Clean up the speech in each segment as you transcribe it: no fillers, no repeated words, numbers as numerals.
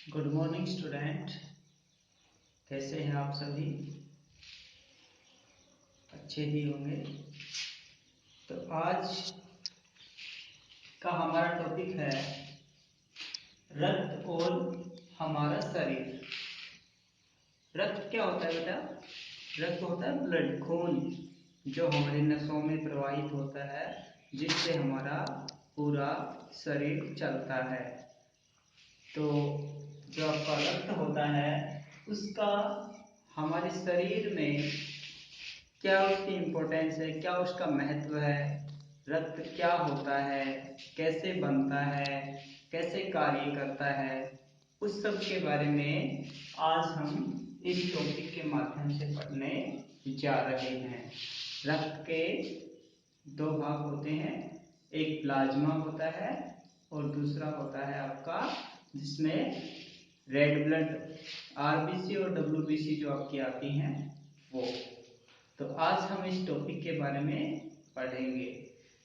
Good morning student, कैसे हैं आप सभी? अच्छे ही होंगे। तो आज का हमारा टॉपिक है रक्त और हमारा शरीर। रक्त क्या होता है बेटा? रक्त होता है ब्लड, खून, जो हमारी नसों में प्रवाहित होता है, जिससे हमारा पूरा शरीर चलता है। तो जो आपका रक्त होता है उसका हमारे शरीर में क्या उसकी इम्पोर्टेंस है, क्या उसका महत्व है, रक्त क्या होता है, कैसे बनता है, कैसे कार्य करता है, उस सब के बारे में आज हम इस टॉपिक के माध्यम से पढ़ने जा रहे हैं। रक्त के दो भाग होते हैं, एक प्लाज्मा होता है और दूसरा होता है आपका जिसमें रेड ब्लड आरबीसी और डब्ल्यूबीसी जो आपकी आती हैं वो। तो आज हम इस टॉपिक के बारे में पढ़ेंगे।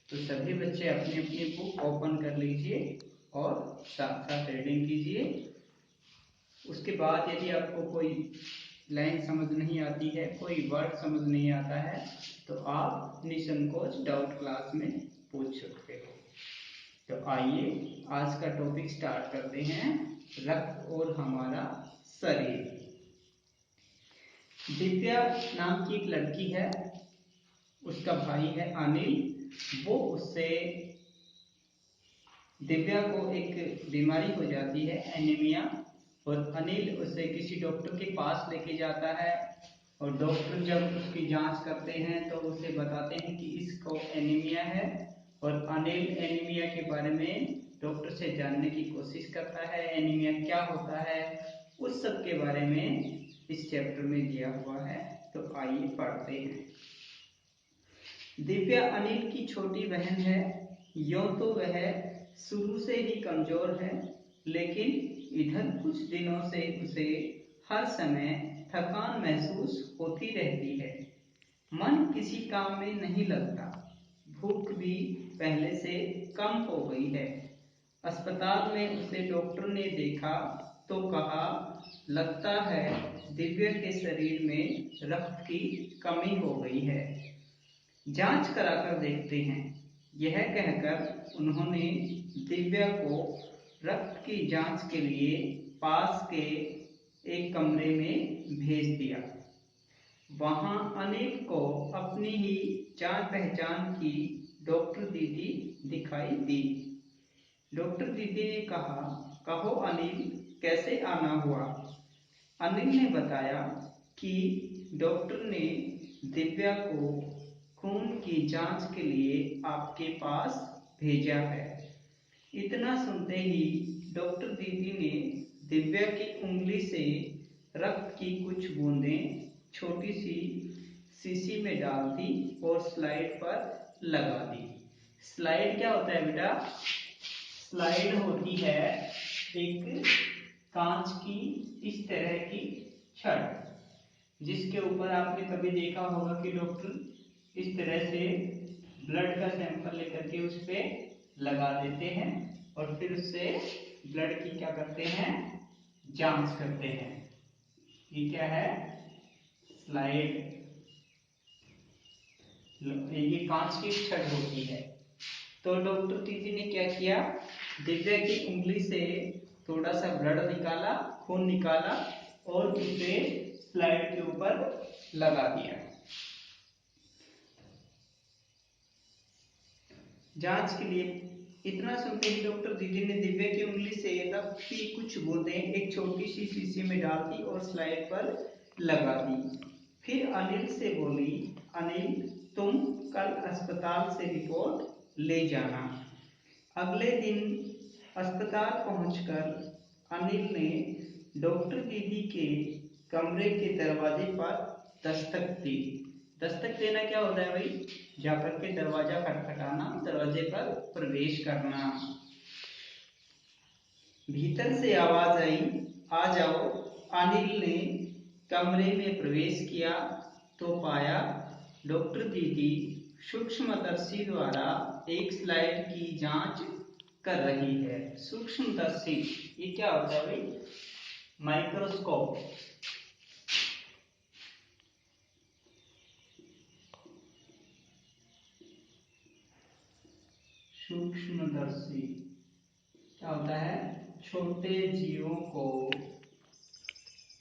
तो सभी बच्चे अपनी अपनी बुक ओपन कर लीजिए और साथ साथ रीडिंग कीजिए। उसके बाद यदि आपको कोई लाइन समझ नहीं आती है, कोई वर्ड समझ नहीं आता है, तो आप निसंकोच डाउट क्लास में पूछ सकते हो। तो आइए आज का टॉपिक स्टार्ट करते हैं, रक्त और हमारा शरीर। दिव्या नाम की एक लड़की है, उसका भाई है अनिल। वो उससे दिव्या को एक बीमारी हो जाती है एनीमिया, और अनिल उसे किसी डॉक्टर के पास लेके जाता है। और डॉक्टर जब उसकी जांच करते हैं तो उसे बताते हैं कि इसको एनीमिया है। और अनिल एनीमिया के बारे में डॉक्टर से जानने की कोशिश करता है, एनीमिया क्या होता है, उस सब के बारे में इस चैप्टर में दिया हुआ है। तो आइए पढ़ते हैं। दिव्या अनिल की छोटी बहन है। यूं तो वह शुरू से ही कमजोर है, लेकिन इधर कुछ दिनों से उसे हर समय थकान महसूस होती रहती है। मन किसी काम में नहीं लगता। भूख भी पहले से कम हो गई है। अस्पताल में उसे डॉक्टर ने देखा तो कहा, लगता है दिव्या के शरीर में रक्त की कमी हो गई है, जांच कराकर देखते हैं। यह कहकर उन्होंने दिव्या को रक्त की जांच के लिए पास के एक कमरे में भेज दिया। वहां अनिल को अपनी ही जान पहचान की डॉक्टर दीदी दिखाई दी। डॉक्टर दीदी ने कहा, कहो अनिल, कैसे आना हुआ? अनिल ने बताया कि डॉक्टर ने दिव्या को खून की जांच के लिए आपके पास भेजा है। इतना सुनते ही डॉक्टर दीदी ने दिव्या की उंगली से रक्त की कुछ बूंदें छोटी सी शीशी में डाल दी और स्लाइड पर लगा दी। स्लाइड क्या होता है बेटा? स्लाइड होती है एक कांच की इस तरह की छड़, जिसके ऊपर आपने कभी देखा होगा कि डॉक्टर इस तरह से ब्लड का सैंपल लेकर के उस पे लगा देते हैं और फिर उससे ब्लड की क्या करते हैं, जांच करते हैं। ये क्या है? स्लाइड। ये कांच की छड़ होती है। तो डॉक्टर दीदी ने क्या किया, दिव्या की उंगली से थोड़ा सा ब्लड निकाला, खून निकाला और उसे स्लाइड के ऊपर लगा दिया। जांच के लिए इतना सुनते ही डॉक्टर दीदी ने दिव्या की उंगली से रक्त की कुछ बूंदें एक छोटी सी शीशी में डाल दी और स्लाइड पर लगा दी। फिर अनिल से बोली, अनिल, तुम कल अस्पताल से रिपोर्ट ले जाना। अगले दिन अस्पताल पहुंचकर अनिल ने डॉक्टर दीदी के कमरे के दरवाजे पर दस्तक दी। दस्तक देना क्या होता है भाई? जाकर के दरवाजा खटखटाना, दरवाजे पर प्रवेश करना। भीतर से आवाज आई, आ जाओ। अनिल ने कमरे में प्रवेश किया तो पाया डॉक्टर दीदी सूक्ष्मदर्शी द्वारा एक स्लाइड की जांच कर रही है। सूक्ष्मदर्शी ये क्या होता है भाई? माइक्रोस्कोप, सूक्ष्मदर्शी क्या होता है? छोटे जीवों को,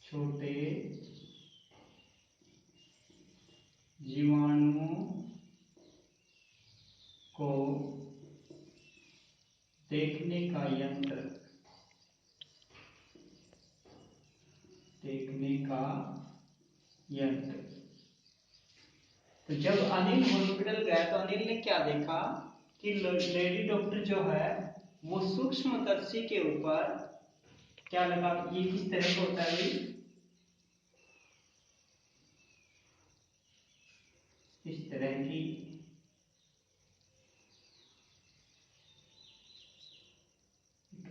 छोटे जीवाणुओं को देखने का यंत्र, देखने का यंत्र। तो जब अनिल हॉस्पिटल गया तो अनिल ने क्या देखा कि लेडी डॉक्टर जो है वो सूक्ष्मदर्शी के ऊपर क्या लगा, ये किस तरह का होता है, इस तरह की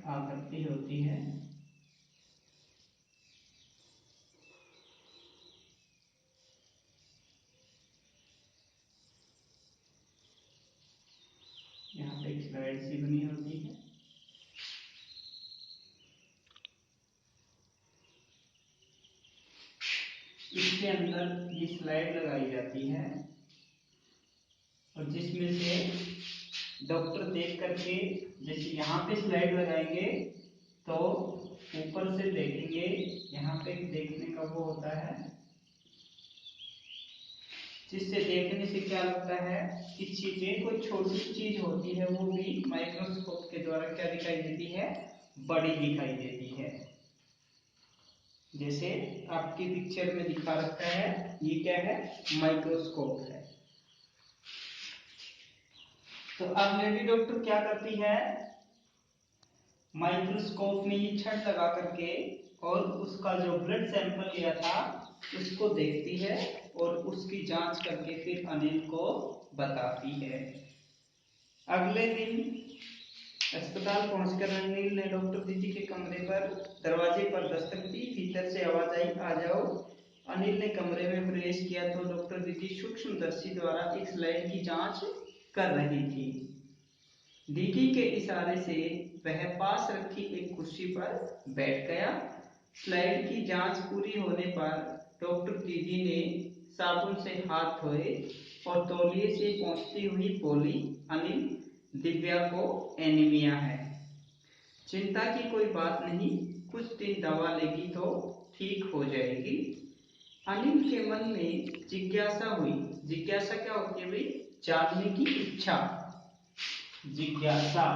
आकृति होती है। यहाँ पे एक स्लाइड सी बनी होती है। इसके अंदर ये स्लाइड लगाई जाती है और जिसमें से डॉक्टर देख करके, जैसे यहाँ पे स्लाइड लगाएंगे तो ऊपर से देखेंगे, यहाँ पे देखने का वो होता है, जिससे देखने से क्या लगता है कि चीजें, कोई छोटी चीज होती है वो भी माइक्रोस्कोप के द्वारा क्या दिखाई देती है, बड़ी दिखाई देती है। जैसे आपकी पिक्चर में दिखा रखा है, ये क्या है, माइक्रोस्कोप है। तो अब लेडी डॉक्टर क्या करती है, माइक्रोस्कोप में ये छड़ लगा करके और उसका जो ब्लड सैंपल लिया था उसको देखती है और उसकी जांच करके फिर अनिल को बताती है। अगले दिन अस्पताल पहुंचकर अनिल ने डॉक्टर दीदी के कमरे पर दरवाजे पर दस्तक दी। भीतर से आवाज आई, आ जाओ। अनिल ने कमरे में प्रवेश किया तो डॉक्टर दीदी सूक्ष्मदर्शी द्वारा एक स्लाइड की जांच कर रही थी। दीदी के इशारे से वह पास रखी एक कुर्सी पर बैठ गया। स्लाइड की जांच पूरी होने पर डॉक्टर दीदी ने साबुन से हाथ धोए और तौलिए से पोंछती हुई बोली, अनिल, दिव्या को एनीमिया है। चिंता की कोई बात नहीं, कुछ दिन दवा लेगी तो ठीक हो जाएगी। अनिल के मन में जिज्ञासा हुई। जिज्ञासा क्या होती है भाई? जानने की इच्छा, जिज्ञासा।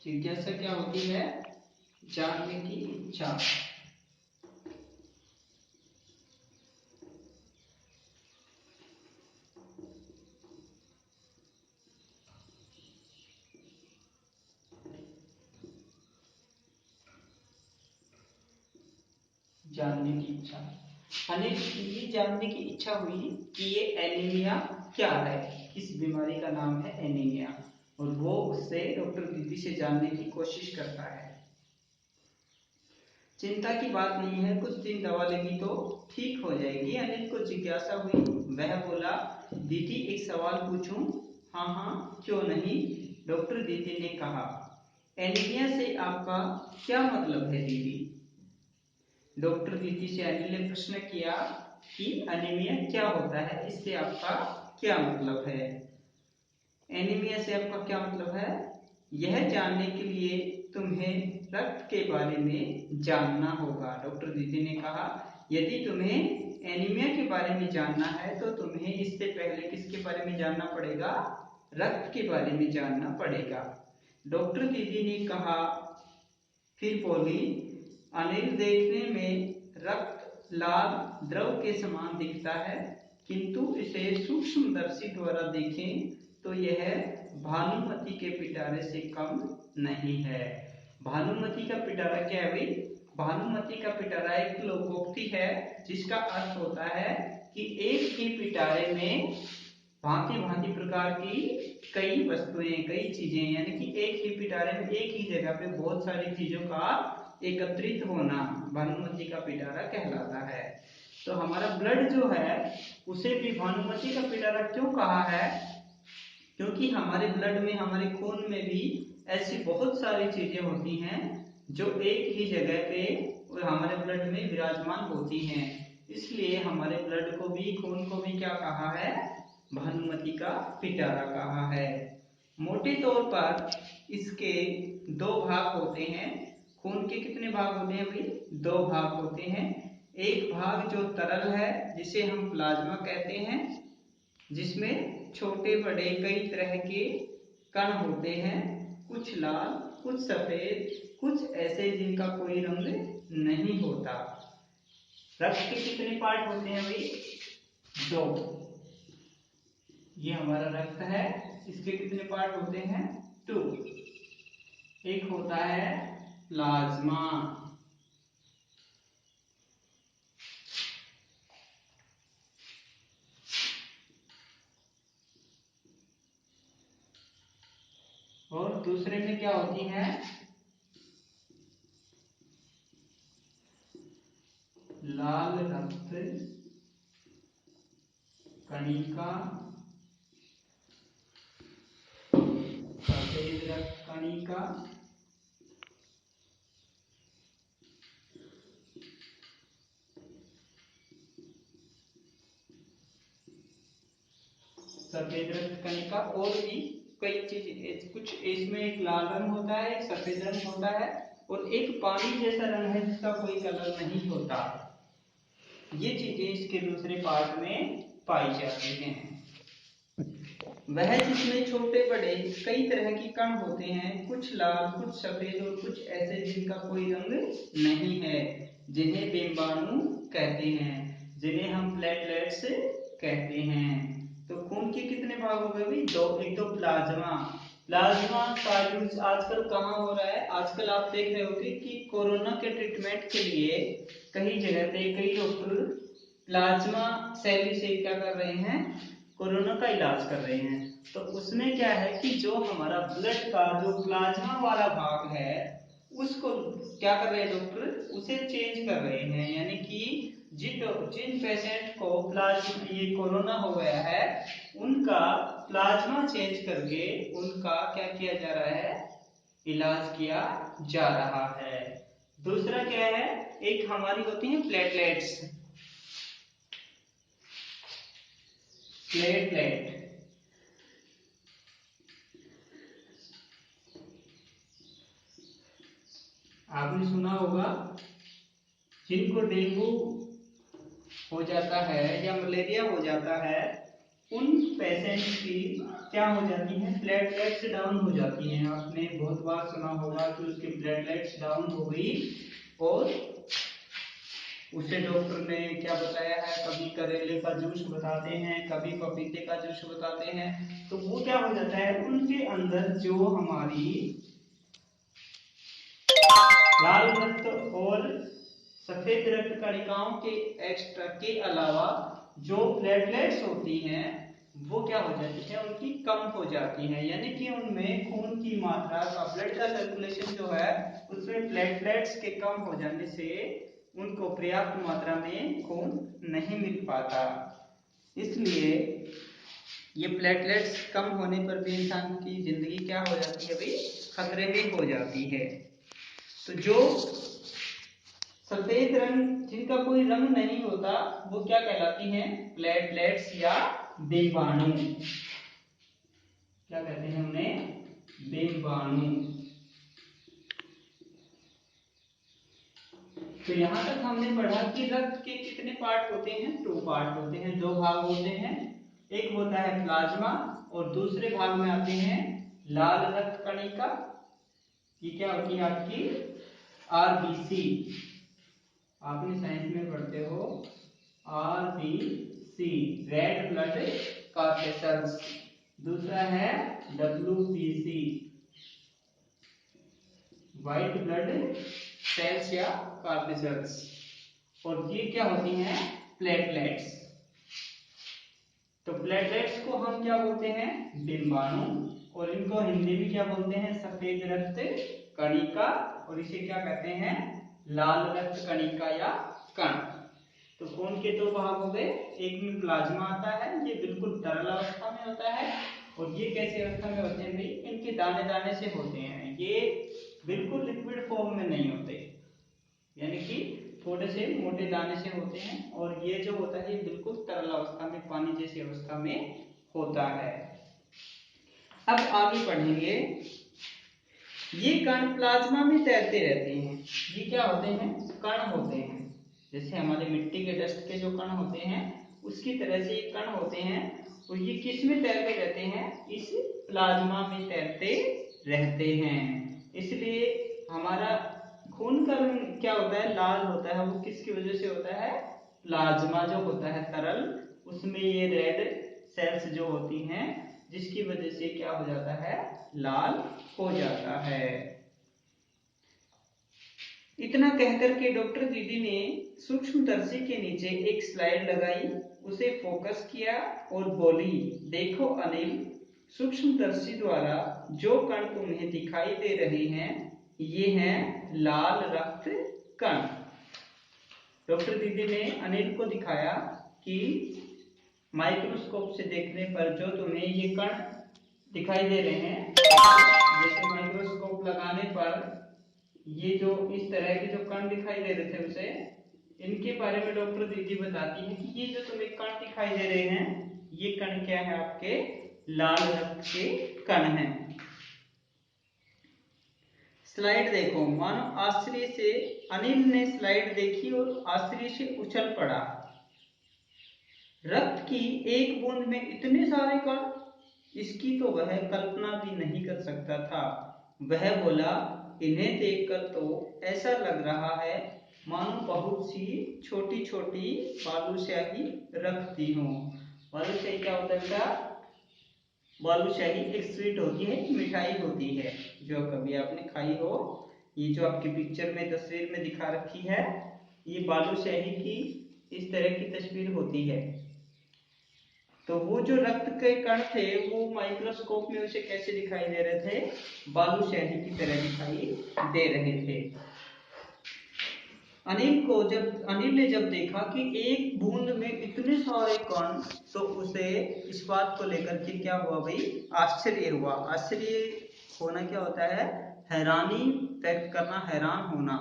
जिज्ञासा क्या होती है? जानने की इच्छा। जानने की इच्छा, अनिल ये जानने की इच्छा हुई कि ये एनीमिया क्या है, इस बीमारी का नाम है एनीमिया, और वो उससे डॉक्टर दीदी से जानने की कोशिश करता है। चिंता की बात नहीं है, कुछ दिन दवा लेगी तो ठीक हो जाएगी। अनिल को जिज्ञासा हुई। वह बोला, दीदी एक सवाल पूछूं? हाँ हाँ, क्यों नहीं, डॉक्टर दीदी ने कहा। एनीमिया से आपका क्या मतलब है दीदी? डॉक्टर दीदी से अनिल ने प्रश्न किया कि एनीमिया क्या होता है, इससे आपका क्या मतलब है? एनीमिया से आपका क्या मतलब है? यह जानने के लिए तुम्हें रक्त के बारे में जानना होगा। डॉक्टर दीदी ने कहा, यदि तुम्हें एनीमिया के बारे में जानना है तो तुम्हें इससे पहले किसके बारे में जानना पड़ेगा? रक्त के बारे में जानना पड़ेगा। डॉक्टर दीदी ने कहा, फिर बोली, अनिल, देखने में रक्त लाल द्रव के समान दिखता है, किंतु इसे सूक्ष्मदर्शी द्वारा देखें तो यह भानुमति के पिटारे से कम नहीं है। भानुमति का पिटारा क्या है भाई? भानुमति का पिटारा एक लोकोक्ति है जिसका अर्थ होता है कि एक ही पिटारे में भांति भांति प्रकार की कई वस्तुएं, कई चीजें, यानी कि एक ही पिटारे में एक ही जगह पे बहुत सारी चीजों का एकत्रित होना भानुमति का पिटारा कहलाता है। तो हमारा ब्लड जो है उसे भी भानुमति का पिटारा क्यों कहा है? क्योंकि हमारे ब्लड में, हमारे खून में भी ऐसी बहुत सारी चीजें होती हैं जो एक ही जगह पे और हमारे ब्लड में विराजमान होती हैं, इसलिए हमारे ब्लड को भी, खून को भी क्या कहा है? भानुमति का पिटारा कहा है। मोटे तौर पर इसके दो भाग होते हैं। खून के कितने भाग होते हैं भाई? दो भाग होते हैं। एक भाग जो तरल है जिसे हम प्लाज्मा कहते हैं, जिसमें छोटे बड़े कई तरह के कण होते हैं, कुछ लाल, कुछ सफेद, कुछ ऐसे जिनका कोई रंग नहीं होता। रक्त के कितने पार्ट होते हैं भाई? दो। ये हमारा रक्त है, इसके कितने पार्ट होते हैं? 2। एक होता है प्लाज्मा, और दूसरे में क्या होती है? लाल रक्त कणिका, सफेद रक्त कणिका, सफेद रक्त कणिका, और भी कई चीज, कुछ इसमें एक लाल रंग होता है, एक सफेद रंग होता है, और एक पानी जैसा रंग है जिसका कोई कलर नहीं होता। ये चीजें इसके दूसरे पार्ट में पाई जाती हैं। वह जिसमें छोटे बड़े कई तरह के कण होते हैं, कुछ लाल, कुछ सफेद और कुछ ऐसे जिनका कोई रंग नहीं है, जिन्हें डिंबाणु कहते हैं, जिन्हें हम प्लेटलेट्स कहते हैं। तो खून के कितने भाग हो गए भाई? दो। एक तो प्लाज्मा। प्लाज्मा का यूज आजकल कहाँ हो रहा है? आजकल आप देख रहे होंगे कि कोरोना के ट्रीटमेंट के लिए कई जगह पे कई डॉक्टर प्लाज्मा सेल से क्या कर रहे हैं? कोरोना का इलाज कर रहे हैं। तो उसमें क्या है कि जो हमारा ब्लड का जो प्लाज्मा वाला भाग है, उसको क्या कर रहे हैं डॉक्टर? उसे चेंज कर रहे हैं, यानी कि जिन पेशेंट को प्लाज्मा, ये कोरोना हो गया है, उनका प्लाज्मा चेंज करके उनका क्या किया जा रहा है? इलाज किया जा रहा है। दूसरा क्या है? एक हमारी होती है प्लेटलेट्स। प्लेटलेट, आपने सुना होगा, जिनको डेंगू हो जाता है या मलेरिया हो जाता है, उन पेशेंट की क्या हो जाती है? प्लेटलेट्स डाउन हो जाती हैं। आपने बहुत बार सुना होगा कि उसकी प्लेटलेट्स डाउन हो गई, और उसे डॉक्टर ने क्या बताया है? कभी करेले का जूस बताते हैं, कभी पपीते का जूस बताते हैं। तो वो क्या हो जाता है? उनके अंदर जो हमारी लाल रक्त और सफेद रक्त कणिकाओं के एक्स्ट्रा के अलावा जो प्लेटलेट्स होती हैं, वो क्या हो जाती है? उनकी कम हो जाती हैं, यानी कि उनमें खून की मात्रा का, ब्लड का सर्कुलेशन जो है, उसमें प्लेटलेट्स के कम हो जाने से उनको पर्याप्त मात्रा में खून नहीं मिल पाता। इसलिए ये प्लेटलेट्स कम होने पर भी इंसान की जिंदगी क्या हो जाती है भाई? खतरे में हो जाती है। तो जो सफेद रंग, जिनका कोई रंग नहीं होता, वो क्या कहलाती हैं? प्लेटलेट्स या डिंबाणु। क्या कहते हैं उन्हें? डिंबाणु। तो यहां तक हमने पढ़ा कि रक्त के कितने पार्ट होते हैं? 2 पार्ट होते हैं, 2 भाग होते हैं। एक होता है प्लाज्मा, और दूसरे भाग में आते हैं लाल रक्त कणिका। ये क्या होती है आपकी? आरबीसी। आपने साइंस में पढ़ते हो आरबीसी, रेड ब्लड कॉर्पसेल्स। दूसरा है डब्ल्यूबीसी, व्हाइट ब्लड सेल्स या कॉर्पसेल्स। और ये क्या होती हैं? प्लेटलेट्स। तो प्लेटलेट्स को हम क्या बोलते हैं? डिंबाणु, और इनको हिंदी में क्या बोलते हैं? सफेद रक्त कणिका, और इसे क्या कहते हैं? लाल रक्त कणिका या कण। तो खून के दो भाग हो गए, एक में प्लाज्मा आता है, ये बिल्कुल तरल अवस्था में होता है, और ये कैसे अवस्था में होते हैं भाई, इनके दाने दाने से होते हैं, ये बिल्कुल लिक्विड फॉर्म में नहीं होते, यानी कि थोड़े से मोटे दाने से होते हैं, और ये जो होता है ये बिल्कुल तरल अवस्था में, पानी जैसी अवस्था में होता है। अब आगे बढ़ेंगे, ये कण प्लाज्मा में तैरते रहते हैं। ये क्या होते हैं, कण होते हैं, जैसे हमारे मिट्टी के डस्ट के जो कण होते हैं उसकी तरह से ये कण होते हैं, और ये किस में तैरते रहते हैं, इस प्लाज्मा में तैरते रहते हैं। इसलिए हमारा खून का रंग क्या होता है, लाल होता है, वो किसकी वजह से होता है, प्लाज्मा जो होता है तरल, उसमें ये रेड सेल्स जो होती हैं, जिसकी वजह से क्या हो जाता है, लाल हो जाता है। इतना कहकर के डॉक्टर दीदी ने सूक्ष्मदर्शी के नीचे एक स्लाइड लगाई, उसे फोकस किया और बोली, देखो अनिल, सूक्ष्मदर्शी द्वारा जो कण तुम्हें दिखाई दे रहे हैं ये हैं लाल रक्त कण। डॉक्टर दीदी ने अनिल को दिखाया कि माइक्रोस्कोप से देखने पर जो तुम्हें ये कण दिखाई दे रहे हैं, जैसे माइक्रोस्कोप लगाने पर ये जो इस तरह के जो कण दिखाई दे रहे थे उसे, इनके बारे में डॉक्टर दीदी बताती है कि ये जो तुम्हें कण दिखाई दे रहे हैं ये कण क्या है, आपके लाल रक्त के कण हैं। स्लाइड देखो, मानो आश्चर्य से अनिल ने स्लाइड देखी और आश्चर्य से उछल पड़ा। रक्त की एक बूंद में इतने सारे कण, इसकी तो वह कल्पना भी नहीं कर सकता था। वह बोला, इन्हें देखकर तो ऐसा लग रहा है मानो बहुत सी छोटी छोटी बालूशाही रखती हूँ। बालूशाही क्या होता है बेटा, बालूशाही एक स्वीट होती है, मिठाई होती है, जो कभी आपने खाई हो। ये जो आपकी पिक्चर में तस्वीर में दिखा रखी है, ये बालूशाही की इस तरह की तस्वीर होती है। तो वो जो रक्त के कण थे वो माइक्रोस्कोप में उसे कैसे दिखाई दे रहे थे, बालूशाही की तरह दिखाई दे रहे थे। अनिल ने जब देखा कि एक बूंद में इतने सारे कण, तो उसे इस बात को लेकर के क्या हुआ भाई, आश्चर्य हुआ। आश्चर्य होना क्या होता है, हैरानी व्यक्त करना, हैरान होना।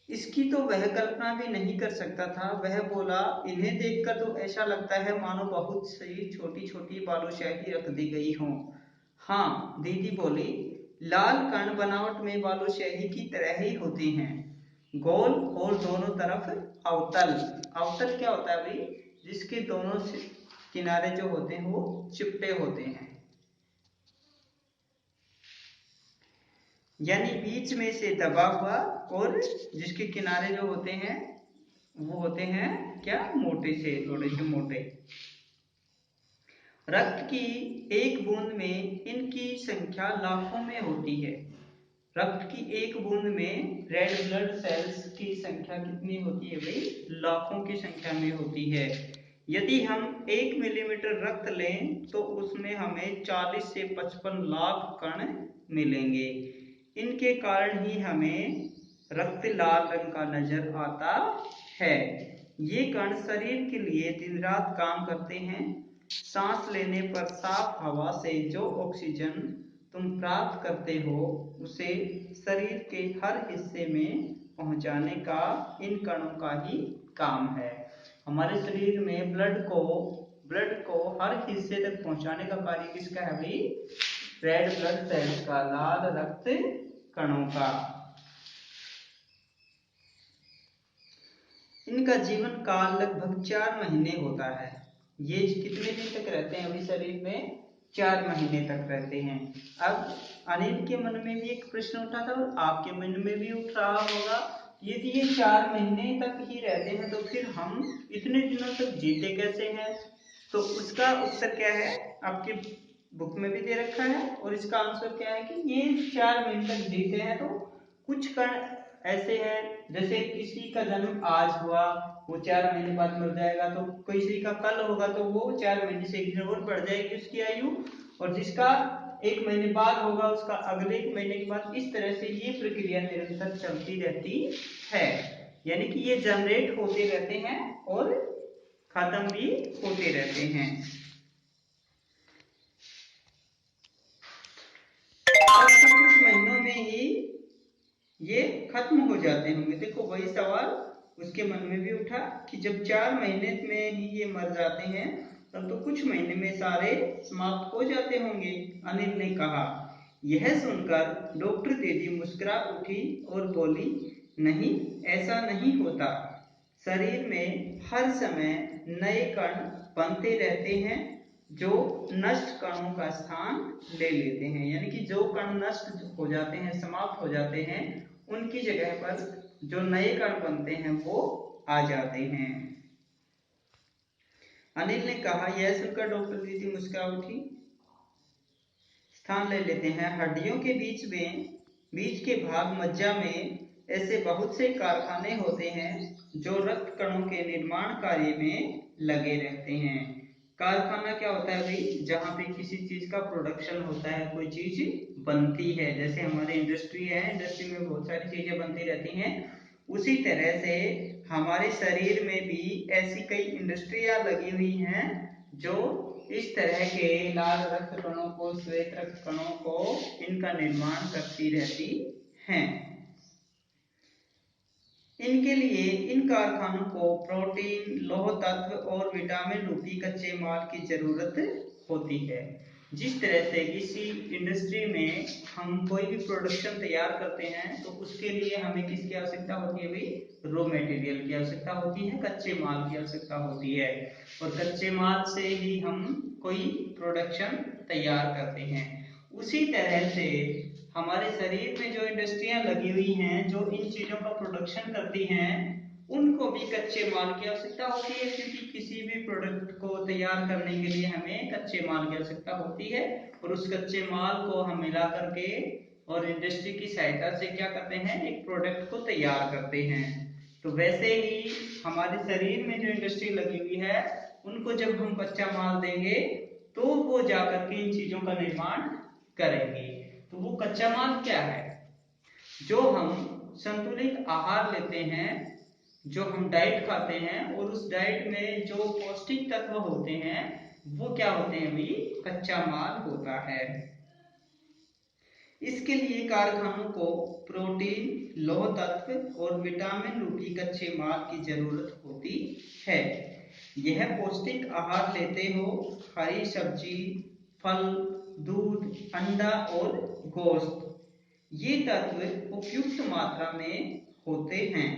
इसकी तो वह कल्पना भी नहीं कर सकता था। वह बोला, इन्हें देखकर तो ऐसा लगता है मानो बहुत सी छोटी छोटी बालूशाही रख दी गई हो। हाँ, दीदी बोली, लाल कण बनावट में बालूशाही की तरह ही होते हैं, गोल और दोनों तरफ अवतल। अवतल क्या होता है भाई, जिसके दोनों किनारे जो होते हैं वो चिपटे होते हैं, यानी बीच में से दबा हुआ, और जिसके किनारे जो होते हैं वो होते हैं क्या, मोटे से, थोड़े से मोटे। रक्त की एक बूंद में इनकी संख्या लाखों में होती है। रक्त की एक बूंद में रेड ब्लड सेल्स की संख्या कितनी होती है भाई, लाखों की संख्या में होती है। यदि हम 1 मिलीमीटर रक्त लें तो उसमें हमें 40 से 55 लाख कण मिलेंगे। इनके कारण ही हमें रक्त लाल रंग का नजर आता है। ये कण शरीर के लिए दिन रात काम करते हैं। सांस लेने पर साफ हवा से जो ऑक्सीजन तुम प्राप्त करते हो उसे शरीर के हर हिस्से में पहुंचाने का इन कणों का ही काम है। हमारे शरीर में ब्लड को हर हिस्से तक पहुंचाने का कार्य किसका है भाई, रेड ब्लड सेल्स का, लाल रक्त कणों का। इनका जीवन काल लगभग 4 महीने होता है। ये कितने दिन तक रहते हैं अभी शरीर में, 4 महीने तक रहते हैं। अब अनिल के मन में भी एक प्रश्न उठा था और आपके मन में भी उठ रहा होगा, यदि ये 4 महीने तक ही रहते हैं तो फिर हम इतने दिनों तक जीते कैसे हैं। तो उसका उत्तर क्या है, आपके बुक में भी दे रखा है, और इसका आंसर क्या है कि ये 4 महीने तक जीते हैं तो कुछ कण ऐसे हैं, जैसे किसी का जन्म आज हुआ वो 4 महीने बाद मर जाएगा, तो किसी का कल होगा तो वो 4 महीने से 1 दिन और बढ़ जाएगी उसकी आयु, और जिसका 1 महीने बाद होगा उसका अगले 1 महीने के बाद। इस तरह से ये प्रक्रिया निरंतर चलती रहती है। यानी कि ये जनरेट होते रहते हैं और खत्म भी होते रहते हैं। कुछ महीनों में ही ये खत्म हो जाते होंगे। देखो वही सवाल उसके मन में भी उठा कि जब 4 महीने में ही ये मर जाते हैं तब तो कुछ महीने में सारे समाप्त हो जाते होंगे, अनिल ने कहा। यह सुनकर डॉक्टर दीदी मुस्कुरा उठी और बोली, नहीं, ऐसा नहीं होता। शरीर में हर समय नए कण बनते रहते हैं जो नष्ट कणों का स्थान ले लेते हैं। यानी कि जो कण नष्ट हो जाते हैं, समाप्त हो जाते हैं, उनकी जगह पर जो नए कण बनते हैं वो आ जाते हैं। अनिल ने कहा। यह सुनकर डॉक्टर दीदी मुस्कुरा उठी। स्थान ले लेते हैं। हड्डियों के बीच के भाग मज्जा में ऐसे बहुत से कारखाने होते हैं जो रक्त कणों के निर्माण कार्य में लगे रहते हैं। कारखाना क्या होता है भाई? जहाँ पे किसी चीज का प्रोडक्शन होता है, कोई चीज बनती है। जैसे हमारी इंडस्ट्री है, इंडस्ट्री में बहुत सारी चीजें बनती रहती हैं। उसी तरह से हमारे शरीर में भी ऐसी कई इंडस्ट्रियां लगी हुई हैं जो इस तरह के लाल रक्त कणों को, श्वेत रक्त कणों को, इनका निर्माण करती रहती हैं। इनके लिए इन कारखानों को प्रोटीन, लौह तत्व और विटामिन रूपी कच्चे माल की जरूरत होती है। जिस तरह से किसी इंडस्ट्री में हम कोई भी प्रोडक्शन तैयार करते हैं तो उसके लिए हमें किसकी आवश्यकता होती है भाई? रॉ मटेरियल की आवश्यकता होती है, कच्चे माल की आवश्यकता होती है। और कच्चे माल से ही हम कोई प्रोडक्शन तैयार करते हैं। उसी तरह से हमारे शरीर में जो इंडस्ट्रियां लगी हुई हैं जो इन चीजों का प्रोडक्शन करती हैं, उनको भी कच्चे माल की आवश्यकता होती है, क्योंकि किसी भी प्रोडक्ट को तैयार करने के लिए हमें कच्चे माल की आवश्यकता होती है। और उस कच्चे माल को हम मिला करके और इंडस्ट्री की सहायता से क्या करते हैं? एक प्रोडक्ट को तैयार करते हैं। तो वैसे ही हमारे शरीर में जो इंडस्ट्री लगी हुई है उनको जब हम कच्चा माल देंगे तो वो जाकर के इन चीजों का निर्माण करेंगे। तो वो कच्चा माल क्या है? जो हम संतुलित आहार लेते हैं, जो हम डाइट खाते हैं, और उस डाइट में जो पौष्टिक तत्व होते हैं वो क्या होते हैं भाई? कच्चा माल होता है। इसके लिए कारखानों को प्रोटीन, लौह तत्व और विटामिन रूपी कच्चे माल की जरूरत होती है। यह पौष्टिक आहार लेते हो हरी सब्जी, फल, दूध, अंडा और गोश्त। ये तत्व उपयुक्त मात्रा में होते हैं।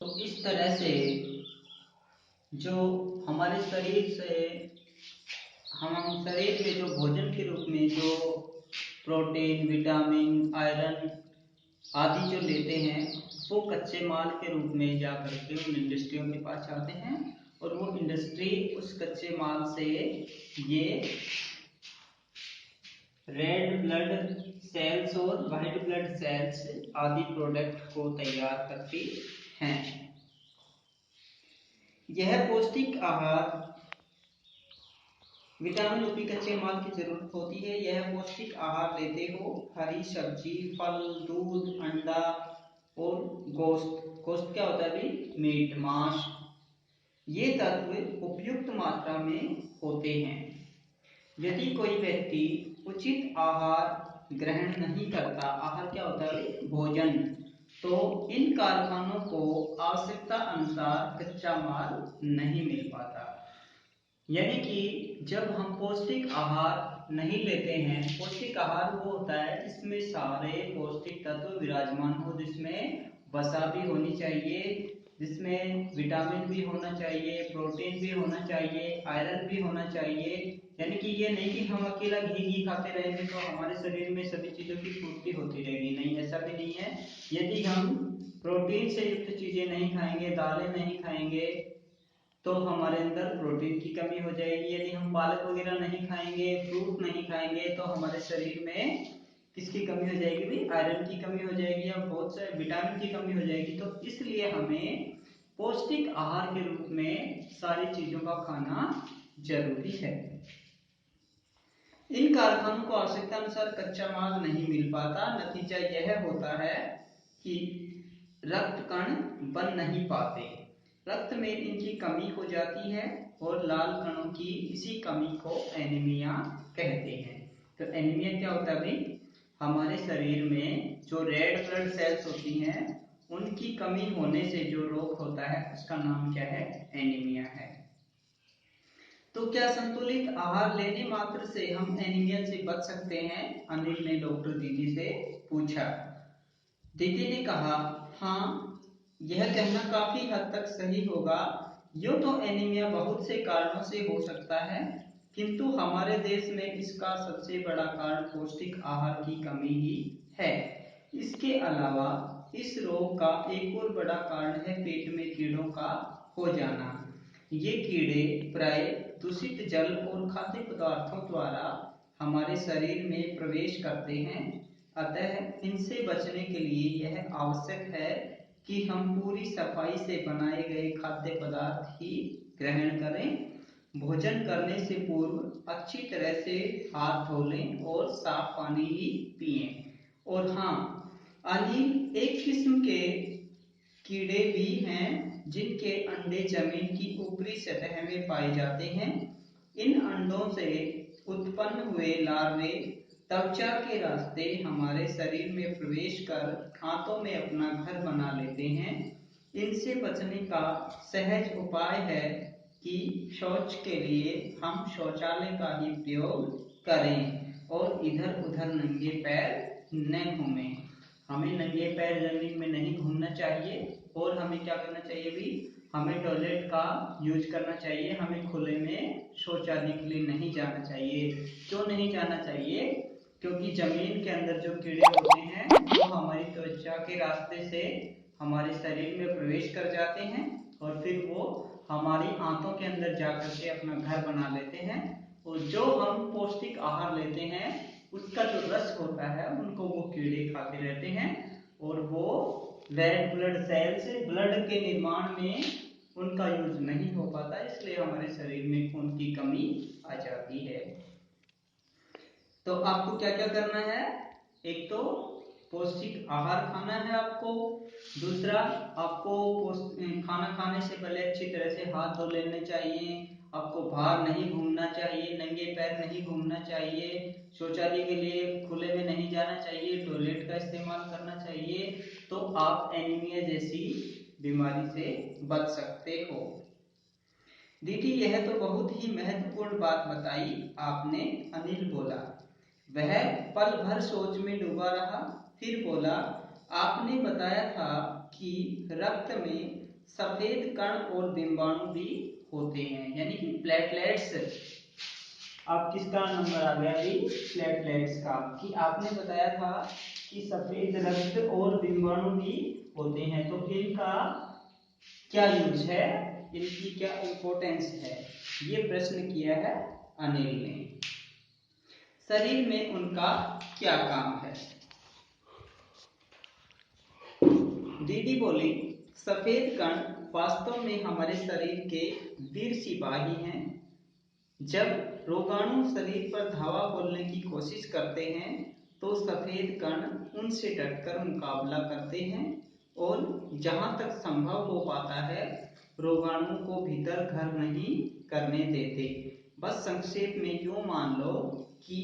तो इस तरह से जो हमारे शरीर में जो भोजन के रूप में जो प्रोटीन, विटामिन, आयरन आदि जो लेते हैं वो कच्चे माल के रूप में जा करके उन इंडस्ट्रियों के पास जाते हैं और वो इंडस्ट्री उस कच्चे माल से ये रेड ब्लड सेल्स और व्हाइट ब्लड सेल्स आदि प्रोडक्ट को तैयार करती हैं। यह पौष्टिक आहार विटामिन रूपी कच्चे माल की जरूरत होती है। यह पौष्टिक आहार लेते हो हरी सब्जी, फल, दूध, अंडा और गोश्त। गोश्त क्या होता है भाई? मीट, मांस। ये तत्व उपयुक्त मात्रा में होते हैं। यदि कोई व्यक्ति उचित आहार ग्रहण नहीं करता, आहार क्या होता है? भोजन। तो इन कारखानों को आवश्यकता अनुसार कच्चा माल नहीं मिल पाता। यानी कि जब हम पौष्टिक आहार नहीं लेते हैं, पौष्टिक आहार वो होता है जिसमें सारे पौष्टिक तत्व विराजमान हो, जिसमें वसा भी होनी चाहिए, जिसमें विटामिन भी होना चाहिए, प्रोटीन भी होना चाहिए, आयरन भी होना चाहिए। यानी कि ये नहीं कि हम अकेला घी खाते रहेंगे तो हमारे शरीर में सभी चीजों की पूर्ति होती रहेगी, नहीं, ऐसा भी नहीं है। यदि हम प्रोटीन से युक्त चीजें नहीं खाएंगे, दालें नहीं खाएंगे, तो हमारे अंदर प्रोटीन की कमी हो जाएगी। यदि हम पालक वगैरह नहीं खाएंगे, फ्रूट नहीं खाएंगे, तो हमारे शरीर में किसकी कमी हो जाएगी भाई? आयरन की कमी हो जाएगी या बहुत सारे विटामिन की कमी हो जाएगी। तो इसलिए हमें पौष्टिक आहार के रूप में सारी चीजों का खाना जरूरी है। इन कारखानों को आवश्यकता अनुसार कच्चा माल नहीं मिल पाता, नतीजा यह होता है कि रक्त कण बन नहीं पाते, रक्त में इनकी कमी हो जाती है और लाल कणों की इसी कमी को एनीमिया कहते हैं। तो एनीमिया क्या होता है भाई? हमारे शरीर में जो रेड ब्लड सेल्स होती हैं उनकी कमी होने से जो रोग होता है उसका नाम क्या है? एनीमिया है। तो क्या संतुलित आहार लेने मात्र से हम एनीमिया से बच सकते हैं? अनिल ने डॉक्टर दीदी से पूछा। दीदी ने कहा, हाँ, यह कहना काफी हद तक सही होगा। यूं तो एनीमिया बहुत से कारणों से हो सकता है, किंतु हमारे देश में इसका सबसे बड़ा कारण पौष्टिक आहार की कमी ही है। इसके अलावा इस रोग का एक और बड़ा कारण है पेट में कीड़ों का हो जाना। ये कीड़े प्राय दूषित जल और खाद्य पदार्थों द्वारा हमारे शरीर में प्रवेश करते हैं। अतः इनसे बचने के लिए यह आवश्यक है कि हम पूरी सफाई से बनाए गए खाद्य पदार्थ ही ग्रहण करें। भोजन करने से पूर्व अच्छी तरह से हाथ धो लें और साफ पानी ही पिएं। और हाँ, अनिल, एक किस्म के कीड़े भी हैं जिनके अंडे जमीन की ऊपरी सतह में पाए जाते हैं। इन अंडों से उत्पन्न हुए लार्वे त्वचा के रास्ते हमारे शरीर में प्रवेश कर हाथों में अपना घर बना लेते हैं। इनसे बचने का सहज उपाय है कि शौच के लिए हम शौचालय का ही प्रयोग करें और इधर उधर नंगे पैर न घूमें। हमें नंगे पैर जमीन में नहीं घूमना चाहिए और हमें क्या करना चाहिए भी? हमें टॉयलेट का यूज करना चाहिए। हमें खुले में शौचालय के लिए नहीं जाना चाहिए। क्यों नहीं जाना चाहिए? क्योंकि जमीन के अंदर जो कीड़े होते हैं वो हमारी त्वचा के रास्ते से हमारे शरीर में प्रवेश कर जाते हैं और फिर वो हमारी आंतों के अंदर जाकर के अपना घर बना लेते हैं। और जो हम पौष्टिक आहार लेते हैं उसका जो रस होता है उनको वो कीड़े खाते रहते हैं और वो रेड ब्लड सेल्स ब्लड के निर्माण में उनका यूज नहीं हो पाता, इसलिए हमारे शरीर में खून की कमी आ जाती है। तो आपको क्या क्या करना है? एक तो पौष्टिक आहार खाना है आपको। दूसरा, आपको खाना खाने से पहले अच्छी तरह से हाथ धो लेने चाहिए। आपको बाहर नहीं घूमना चाहिए, नंगे पैर नहीं घूमना चाहिए, शौचालय के लिए खुले में नहीं जाना चाहिए, टॉयलेट का इस्तेमाल करना चाहिए। तो आप एनीमिया जैसी बीमारी से बच सकते हो। दीदी, यह तो बहुत ही महत्वपूर्ण बात बताई आपने, अनिल बोला। वह पल भर सोच में डूबा रहा, फिर बोला, आपने बताया था कि रक्त में सफेद कण और डिंबाणु भी होते हैं, यानी कि प्लेटलेट्स। अब किसका नंबर आ गया अभी? प्लेटलेट्स का। कि आपने बताया था कि सफेद रक्त और डिंबाणु भी होते हैं, तो इनका क्या यूज है, इनकी क्या इंपॉर्टेंस है, ये प्रश्न किया है अनिल ने। शरीर में उनका क्या काम है? दीदी बोली, सफेद कण वास्तव में हमारे शरीर के वीर सिपाही हैं। जब रोगाणु शरीर पर धावा बोलने की कोशिश करते हैं तो सफेद कण उनसे डटकर मुकाबला करते हैं और जहां तक संभव हो पाता है रोगाणु को भीतर घर नहीं करने देते। बस संक्षेप में यूं मान लो कि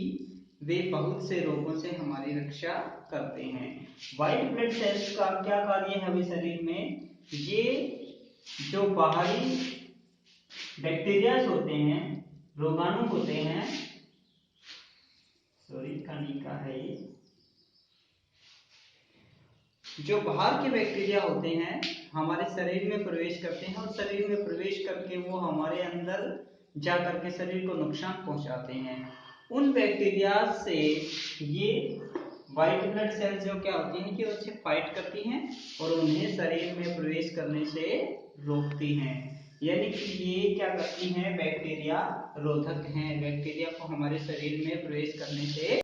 वे बहुत से रोगों से हमारी रक्षा करते हैं। व्हाइट ब्लड सेल्स का क्या कार्य है अभी शरीर में? ये जो बाहरी बैक्टीरिया होते हैं, रोगाणु होते हैं, सॉरी कणिका है ये, जो बाहर के बैक्टीरिया होते हैं हमारे शरीर में प्रवेश करते हैं और शरीर में प्रवेश करके वो हमारे अंदर जा करके शरीर को नुकसान पहुंचाते हैं। उन बैक्टीरिया से ये व्हाइट ब्लड सेल्स जो क्या होती हैं कि उससे फाइट करती हैं और उन्हें शरीर में प्रवेश करने से रोकती हैं। यानी कि ये क्या करती हैं? बैक्टीरिया रोधक हैं, बैक्टीरिया को हमारे शरीर में प्रवेश करने से,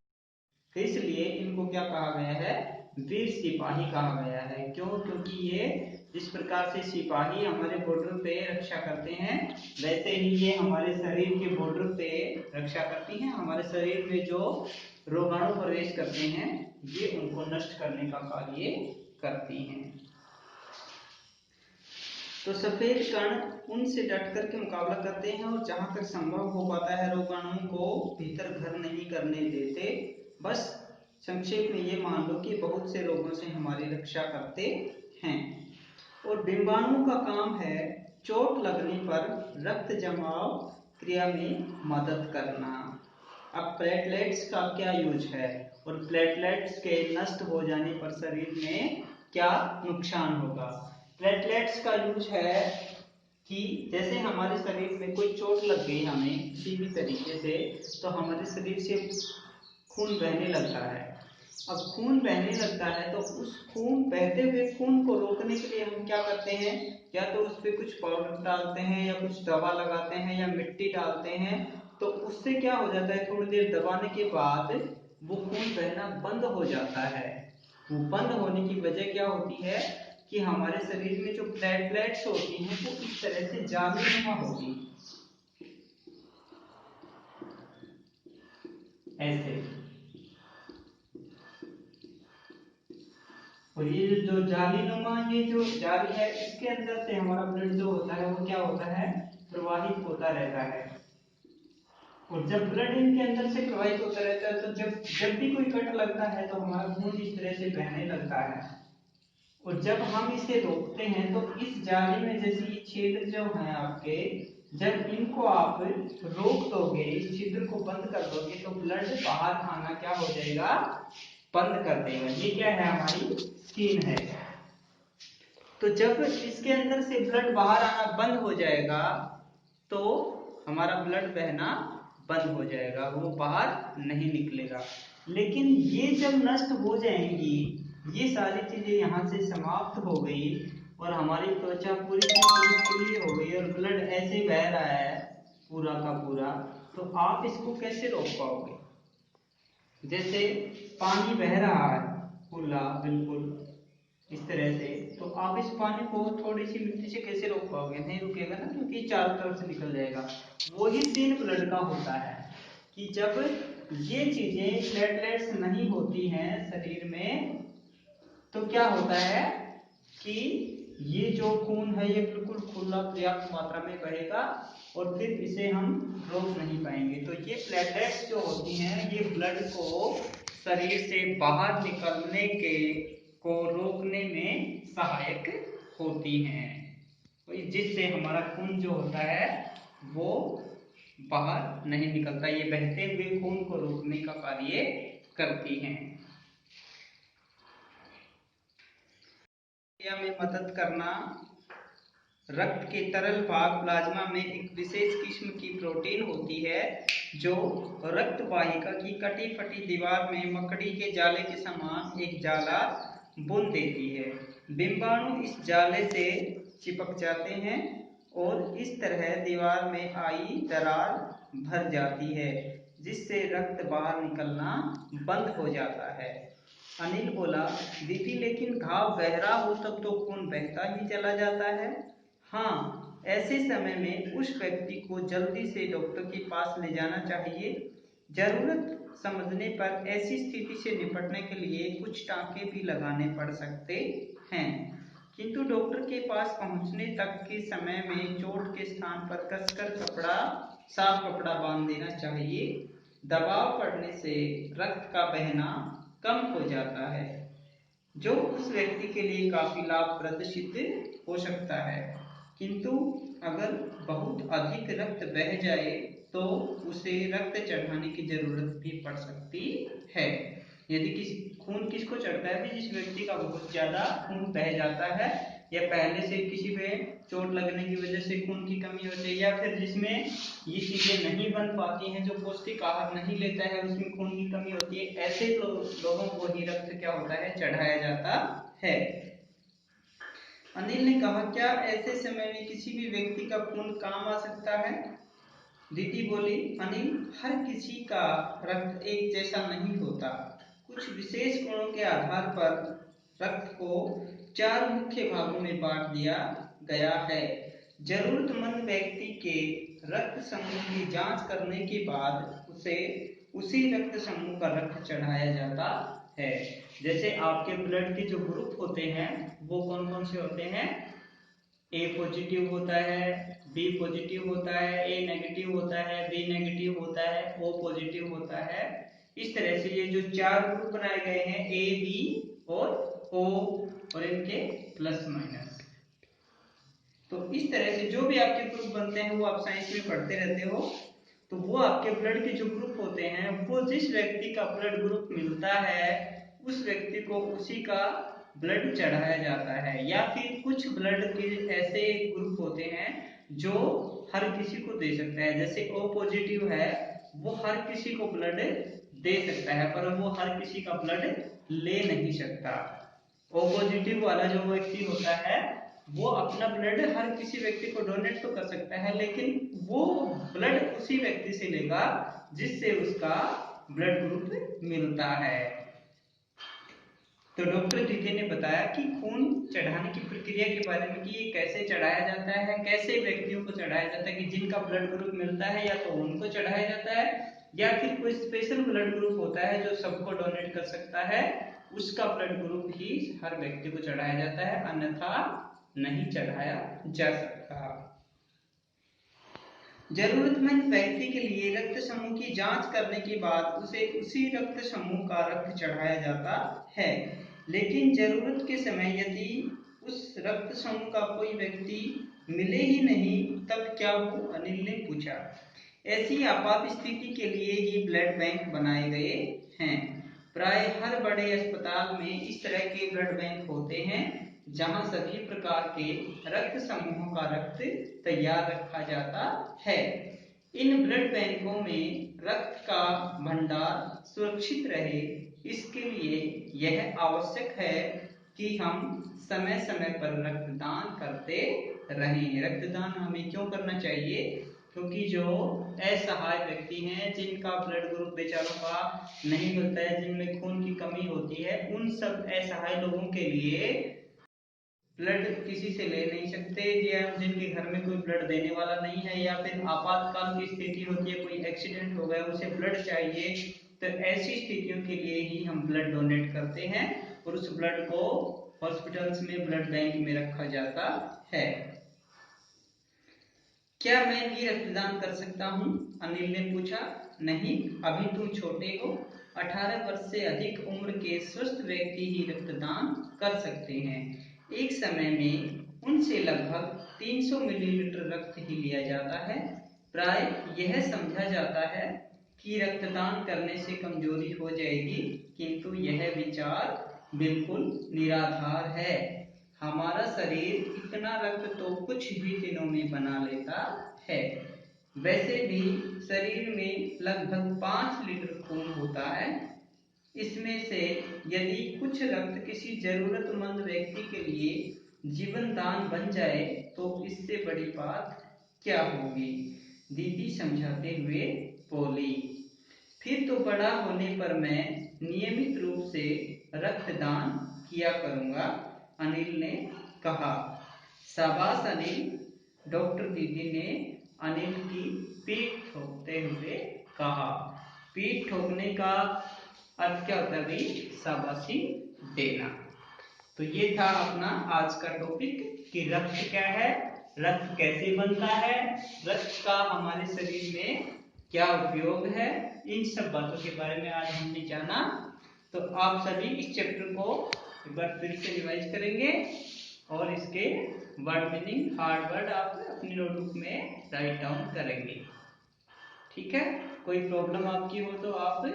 इसलिए इनको इनको क्या कहा गया है, वीर सिपाही कहा गया है। क्यों? क्योंकि ये जिस प्रकार से सिपाही हमारे बॉर्डर पे रक्षा करते हैं, वैसे ही ये हमारे शरीर के बॉर्डर पे रक्षा करती हैं। हमारे शरीर में जो रोगाणु प्रवेश करते हैं, ये उनको नष्ट करने का कार्य करती हैं। तो सफेद कण उनसे डट कर के मुकाबला करते हैं और जहां तक संभव हो पाता है रोगाणुओं को भीतर घर नहीं करने देते। बस संक्षेप में ये मान लो कि बहुत से रोगों से हमारी रक्षा करते हैं। और बिंबाणु का काम है चोट लगने पर रक्त जमाव क्रिया में मदद करना। अब प्लेटलेट्स का क्या यूज है और प्लेटलेट्स के नष्ट हो जाने पर शरीर में क्या नुकसान होगा। प्लेटलेट्स का यूज है कि जैसे हमारे शरीर में कोई चोट लग गई हमें किसी भी तरीके से, तो हमारे शरीर से खून बहने लगता है। अब खून बहने लगता है तो उस खून बहते हुए खून को रोकने के लिए हम क्या करते हैं, या तो उस पर कुछ पाउडर डालते हैं या कुछ दवा लगाते हैं या मिट्टी डालते हैं। तो उससे क्या हो जाता है, थोड़ी देर दबाने के बाद वो खून बहना बंद हो जाता है। वो बंद होने की वजह क्या होती है कि हमारे शरीर में जो प्लेटलेट्स होती हैं वो इस तरह से जालीनुमा होती हैं, ऐसे। और ये जो जालीनुमा ये जो जाली है, इसके अंदर से हमारा ब्लड जो होता है वो क्या होता है, प्रवाहित होता रहता है। और जब ब्लड इनके अंदर से प्रवाहित होता रहता है तो जब भी कोई कट लगता है तो हमारा खून इस तरह से बहने लगता है। और जब हम इसे रोकते हैं तो इस जाली में जैसे ये छिद्र जो है आपके, जब इनको आप रोक दोगे, इस छिद्र को बंद कर दोगे, तो ब्लड बाहर आना क्या हो जाएगा, बंद कर देगा। ये क्या है, हमारी स्किन है। तो जब इसके अंदर से ब्लड बाहर आना बंद हो जाएगा तो हमारा ब्लड बहना बंद हो जाएगा, वो बाहर नहीं निकलेगा। लेकिन ये जब नष्ट हो जाएंगी, ये सारी चीजें यहाँ से समाप्त हो गई और हमारी त्वचा पूरी खुली हो गई और ब्लड ऐसे बह रहा है पूरा का पूरा, तो आप इसको कैसे रोक पाओगे। जैसे पानी बह रहा है खुला बिल्कुल इस तरह से, तो आप इस पानी को थोड़ी सी मिट्टी से कैसे रोक पाओगे, नहीं रुकेगा ना, क्योंकि चारों तरफ से निकल जाएगा। वही सीन ब्लड का होता है कि जब ये चीजें प्लेटलेट्स नहीं होती हैं शरीर में, तो क्या होता है कि ये जो खून है ये बिल्कुल खुला पर्याप्त मात्रा में बहेगा और फिर इसे हम रोक नहीं पाएंगे। तो ये प्लेटलेट्स जो होती हैं ये ब्लड को शरीर से बाहर निकलने के को रोकने में सहायक होती हैं, जिससे हमारा खून जो होता है वो बाहर नहीं निकलता। ये बहते हुए खून को रोकने का कार्य करती हैं। में मदद करना। रक्त के तरल भाग प्लाज्मा में एक विशेष किस्म की प्रोटीन होती है जो रक्त वाहिका की कटी फटी दीवार में मकड़ी के जाले के समान एक जाला बुन देती है। बिंबाणु इस जाले से चिपक जाते हैं और इस तरह दीवार में आई दरार भर जाती है, जिससे रक्त बाहर निकलना बंद हो जाता है। अनिल बोला, दीदी लेकिन घाव गहरा हो तब तो खून बहता ही चला जाता है। हाँ, ऐसे समय में उस व्यक्ति को जल्दी से डॉक्टर के पास ले जाना चाहिए। जरूरत समझने पर ऐसी स्थिति से निपटने के लिए कुछ टाँके भी लगाने पड़ सकते हैं, किंतु डॉक्टर के पास पहुंचने तक के समय में चोट के स्थान पर कसकर साफ कपड़ा बांध देना चाहिए। दबाव पड़ने से रक्त का बहना कम हो जाता है, जो उस व्यक्ति के लिए काफी लाभप्रद सिद्ध हो सकता है। किंतु अगर बहुत अधिक रक्त बह जाए तो उसे रक्त चढ़ाने की जरूरत भी पड़ सकती है। यदि खून किसको चढ़ता है, जिस व्यक्ति का बहुत ज्यादा खून बह जाता है या पहले से किसी पे चोट लगने की वजह से खून की कमी होती है, या फिर जिसमें ये चीजें नहीं बन पाती हैं, जो पौष्टिक आहार नहीं लेता है उसमें खून की कमी होती है, ऐसे लोगों को ही रक्त क्या होता है, चढ़ाया जाता है। अनिल ने कहा, क्या ऐसे समय में किसी भी व्यक्ति का खून काम आ सकता है। दीदी बोली, अनिल, हर किसी का रक्त एक जैसा नहीं होता। कुछ विशेष गुणों के आधार पर रक्त को 4 मुख्य भागों में बांट दिया गया है। जरूरतमंद व्यक्ति के रक्त समूह की जांच करने के बाद उसे उसी रक्त समूह का रक्त चढ़ाया जाता है। जैसे आपके ब्लड के जो ग्रुप होते हैं वो कौन कौन से होते हैं? ए पॉजिटिव होता है, बी पॉजिटिव होता है, ए नेगेटिव होता है, बी नेगेटिव होता है, ओ पॉजिटिव होता है। इस तरह से ये जो 4 ग्रुप बनाए गए हैं ए, बी और ओ और इनके प्लस माइनस, तो इस तरह से जो भी आपके ग्रुप बनते हैं वो आप साइंस में पढ़ते रहते हो। तो वो आपके ब्लड के जो ग्रुप होते हैं वो जिस व्यक्ति का ब्लड ग्रुप मिलता है उस व्यक्ति को उसी का ब्लड चढ़ाया जाता है। या फिर कुछ ब्लड के ऐसे ग्रुप होते हैं जो हर किसी को दे सकता है। जैसे ओ पॉजिटिव है वो हर किसी को ब्लड दे सकता है पर वो हर किसी का ब्लड ले नहीं सकता। ओ पॉजिटिव वाला जो व्यक्ति होता है वो अपना ब्लड हर किसी व्यक्ति को डोनेट तो कर सकता है लेकिन वो ब्लड उसी व्यक्ति से लेगा जिससे उसका ब्लड ग्रुप मिलता है। तो डॉक्टर दीदी ने बताया कि खून चढ़ाने की प्रक्रिया के बारे में कि ये कैसे चढ़ाया जाता है, कैसे व्यक्तियों को चढ़ाया जाता है कि जिनका ब्लड ग्रुप मिलता है या तो उनको चढ़ाया जाता है या फिर कोई स्पेशल ब्लड ग्रुप होता है जो सबको डोनेट कर सकता है, उसका ब्लड ग्रुप ही हर व्यक्ति को चढ़ाया जाता है, अन्यथा नहीं चढ़ाया जा सकता। जरूरतमंद व्यक्ति के लिए रक्त समूह की जांच करने के बाद उसे उसी रक्त समूह का रक्त चढ़ाया जाता है। लेकिन जरूरत के समय यदि उस रक्त समूह का कोई व्यक्ति मिले ही नहीं तब क्या हो? अनिल ने पूछा। ऐसी आपात स्थिति के लिए ही ब्लड बैंक बनाए गए हैं। प्राय हर बड़े अस्पताल में इस तरह के ब्लड बैंक होते हैं जहां सभी प्रकार के रक्त समूहों का रक्त तैयार रखा जाता है। इन ब्लड बैंकों में रक्त का भंडार सुरक्षित रहे इसके लिए यह आवश्यक है कि हम समय समय पर रक्तदान करते रहें। रक्तदान हमें क्यों करना चाहिए? क्योंकि जो असहाय व्यक्ति हैं जिनका ब्लड ग्रुप बेचारों का नहीं मिलता है, जिनमें खून की कमी होती है, उन सब असहाय लोगों के लिए ब्लड किसी से ले नहीं सकते या जिनके घर में कोई ब्लड देने वाला नहीं है या फिर आपातकाल की स्थिति होती है, कोई एक्सीडेंट हो गया उसे ब्लड चाहिए, तो ऐसी स्थितियों के लिए ही हम ब्लड डोनेट करते हैं और उस ब्लड को हॉस्पिटल्स में ब्लड बैंक में रखा जाता है। क्या मैं भी रक्तदान कर सकता हूँ? अनिल ने पूछा। नहीं, अभी तुम छोटे हो। 18 वर्ष से अधिक उम्र के स्वस्थ व्यक्ति ही रक्तदान कर सकते हैं। एक समय में उनसे लगभग 300 मिलीलीटर रक्त ही लिया जाता है। प्राय यह समझा जाता है कि रक्तदान करने से कमजोरी हो जाएगी, किंतु यह विचार बिल्कुल निराधार है। हमारा शरीर इतना रक्त तो कुछ ही दिनों में बना लेता है। वैसे भी शरीर में लगभग 5 लीटर खून होता है। इसमें से यदि कुछ रक्त किसी जरूरतमंद व्यक्ति के लिए जीवन दान बन जाए तो इससे बड़ी बात क्या होगी? दीदी समझाते हुए बोली। फिर तो बड़ा होने पर मैं नियमित रूप से रक्तदान किया करूंगा, अनिल ने कहा। शाबाश अनिल, डॉक्टर दीदी ने अनिल की पीठ ठोकते हुए कहा। पीठ ठोकने का अर्थ क्या होता है भाई? शाबाशी देना। तो ये था अपना आज का टॉपिक कि रक्त क्या है, रक्त कैसे बनता है, रक्त का हमारे शरीर में क्या उपयोग है, इन सब बातों के बारे में आज हमने जाना। तो आप सभी इस चैप्टर को एक बार फिर से रिवाइज करेंगे और इसके वर्ड मीनिंग, हार्ड वर्ड आप अपनी नोटबुक में राइट डाउन करेंगे। ठीक है? कोई प्रॉब्लम आपकी हो तो आप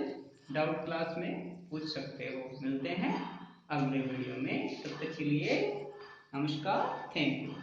डाउट क्लास में पूछ सकते हो। मिलते हैं अगले वीडियो में, तब तक के लिए नमस्कार, थैंक यू।